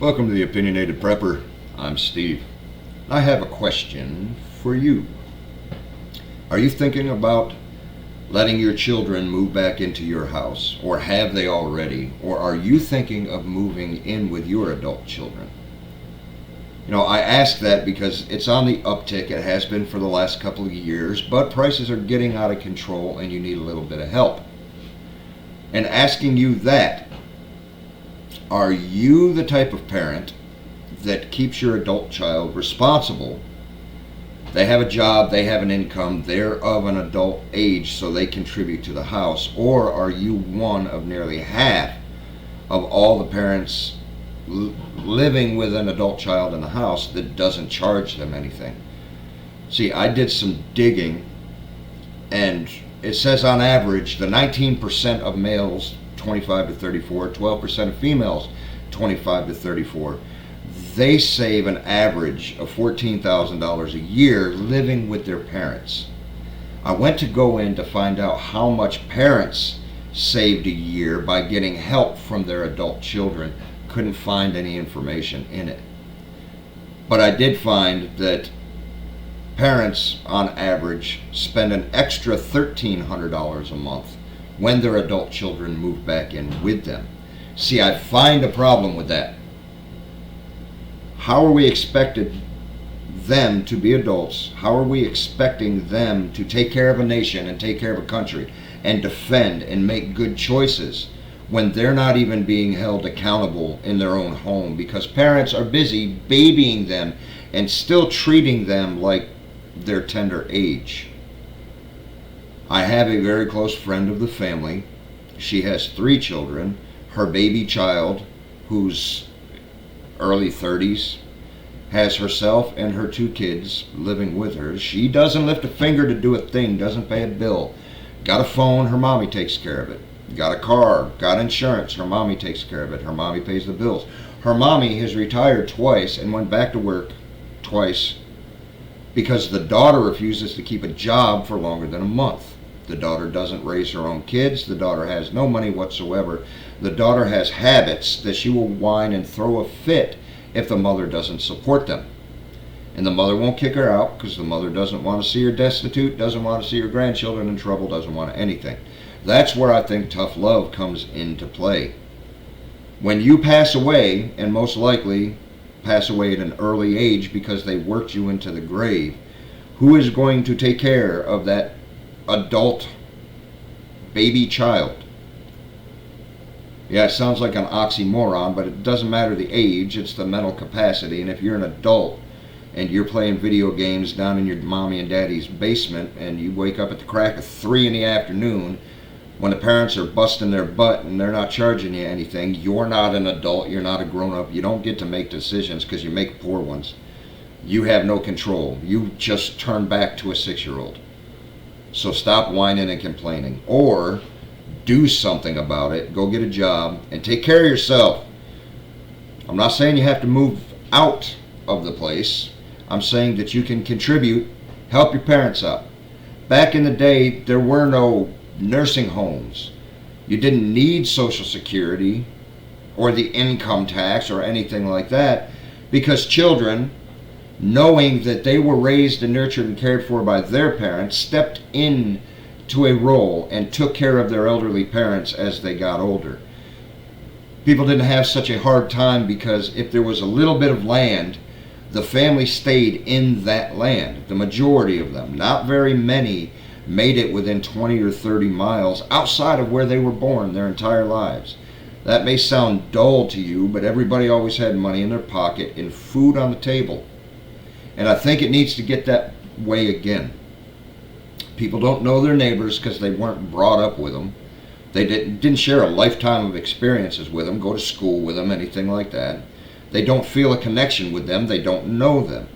Welcome to the Opinionated Prepper. I'm Steve. I have a question for you. Are you thinking about letting your children move back into your house, or have they already, or are you thinking of moving in with your adult children? I ask that because it's on the uptick. It has been for the last couple of years, but prices are getting out of control and you need a little bit of help. And asking you that, are you the type of parent that keeps your adult child responsible? They have a job, they have an income, they're of an adult age, so they contribute to the house. Or are you one of nearly half of all the parents living with an adult child in the house that doesn't charge them anything? See, I did some digging, and it says on average the 19% of males 25 to 34, 12% of females 25 to 34, they save an average of $14,000 a year living with their parents. I went to go in to find out how much parents saved a year by getting help from their adult children. Couldn't find any information in it. But I did find that parents on average spend an extra $1,300 a month when their adult children move back in with them. See, I find a problem with that. How are we expected them to be adults? How are we expecting them to take care of a nation and take care of a country and defend and make good choices when they're not even being held accountable in their own home because parents are busy babying them and still treating them like their tender age? I have a very close friend of the family. She has 3 children. Her baby child, who's early 30s, has herself and her 2 kids living with her. She doesn't lift a finger to do a thing, doesn't pay a bill. Got a phone, her mommy takes care of it. Got a car, got insurance, her mommy takes care of it. Her mommy pays the bills. Her mommy has retired twice and went back to work twice because the daughter refuses to keep a job for longer than a month. The daughter doesn't raise her own kids. The daughter has no money whatsoever. The daughter has habits that she will whine and throw a fit if the mother doesn't support them. And the mother won't kick her out because the mother doesn't want to see her destitute, doesn't want to see her grandchildren in trouble, doesn't want anything. That's where I think tough love comes into play. When you pass away, and most likely pass away at an early age because they worked you into the grave, who is going to take care of that adult baby child? Yeah, it sounds like an oxymoron, but it doesn't matter the age, it's the mental capacity. And if you're an adult and you're playing video games down in your mommy and daddy's basement and you wake up at the crack of 3 in the afternoon when the parents are busting their butt and they're not charging you anything, you're not an adult, you're not a grown-up, you don't get to make decisions because you make poor ones. You have no control. You just turn back to a 6-year-old. So stop whining and complaining, or do something about it. Go get a job and take care of yourself. I'm not saying you have to move out of the place. I'm saying that you can contribute, help your parents out. Back in the day, there were no nursing homes. You didn't need Social Security or the income tax or anything like that because children, knowing that they were raised and nurtured and cared for by their parents, stepped in to a role and took care of their elderly parents as they got older. People didn't have such a hard time because if there was a little bit of land, the family stayed in that land. The majority of them, not very many, made it within 20 or 30 miles outside of where they were born their entire lives. That may sound dull to you, but everybody always had money in their pocket and food on the table. And I think it needs to get that way again. People don't know their neighbors because they weren't brought up with them. They didn't share a lifetime of experiences with them, go to school with them, anything like that. They don't feel a connection with them. They don't know them.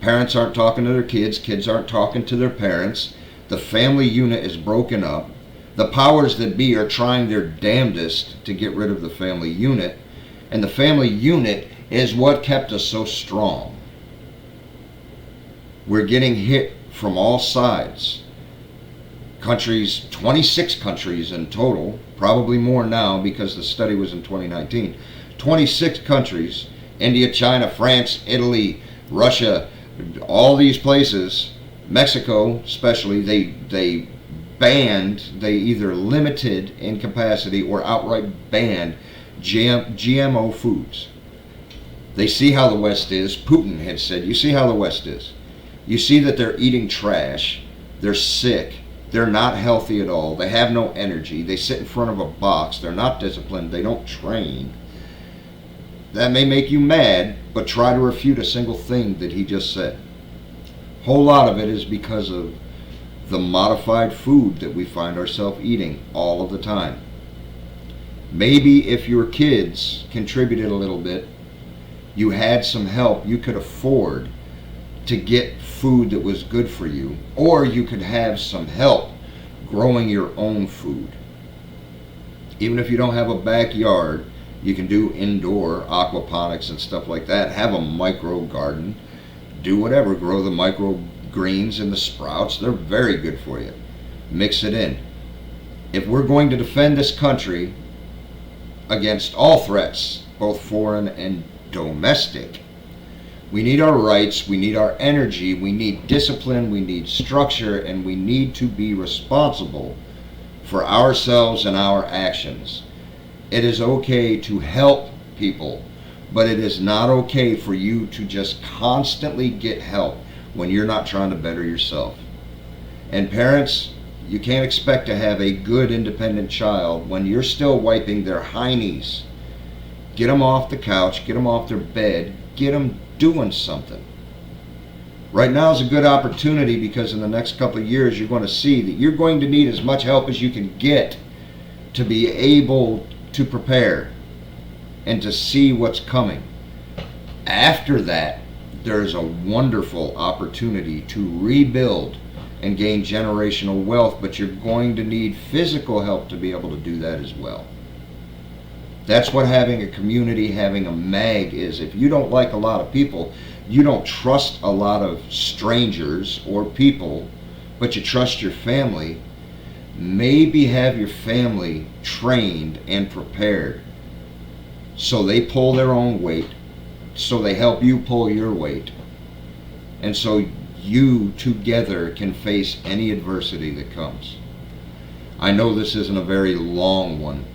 Parents aren't talking to their kids. Kids aren't talking to their parents. The family unit is broken up. The powers that be are trying their damnedest to get rid of the family unit. And the family unit is what kept us so strong. We're getting hit from all sides. Countries, 26 countries in total, probably more now because the study was in 2019. 26 countries, India, China, France, Italy, Russia, all these places, Mexico especially, they banned, they either limited in capacity or outright banned GMO foods. They see how the West is. Putin had said, you see how the West is. You see that they're eating trash. They're sick. They're not healthy at all. They have no energy. They sit in front of a box. They're not disciplined. They don't train. That may make you mad, but try to refute a single thing that he just said. A whole lot of it is because of the modified food that we find ourselves eating all of the time. Maybe if your kids contributed a little bit, you had some help, you could afford to get food that was good for you, or you could have some help growing your own food. Even if you don't have a backyard, you can do indoor aquaponics and stuff like that. Have a micro garden, do whatever, grow the microgreens and the sprouts. They're very good for you. Mix it in. If we're going to defend this country against all threats, both foreign and domestic, we need our rights, we need our energy, we need discipline, we need structure, and we need to be responsible for ourselves and our actions. It is okay to help people, but it is not okay for you to just constantly get help when you're not trying to better yourself. And parents, you can't expect to have a good independent child when you're still wiping their heinies. Get them off the couch, get them off their bed, get them doing something. Right now is a good opportunity, because in the next couple of years you're going to see that you're going to need as much help as you can get to be able to prepare and to see what's coming. After that, there's a wonderful opportunity to rebuild and gain generational wealth, but you're going to need physical help to be able to do that as well. That's what having a community, having a MAG is. If you don't like a lot of people, you don't trust a lot of strangers or people, but you trust your family, maybe have your family trained and prepared so they pull their own weight, so they help you pull your weight, and so you together can face any adversity that comes. I know this isn't a very long one.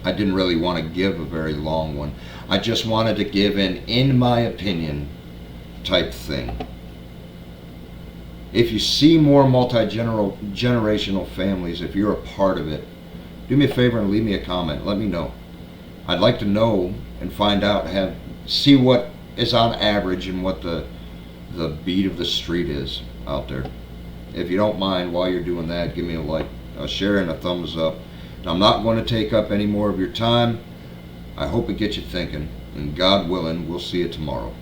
I didn't really want to give a very long one. I just wanted to give an in my opinion type thing. If you see more multi-generational families, if you're a part of it, do me a favor and leave me a comment. Let me know. I'd like to know and find out, see what is on average and what the beat of the street is out there. If you don't mind, while you're doing that, give me a like, a share, and a thumbs up. I'm not going to take up any more of your time. I hope it gets you thinking, and God willing, we'll see you tomorrow.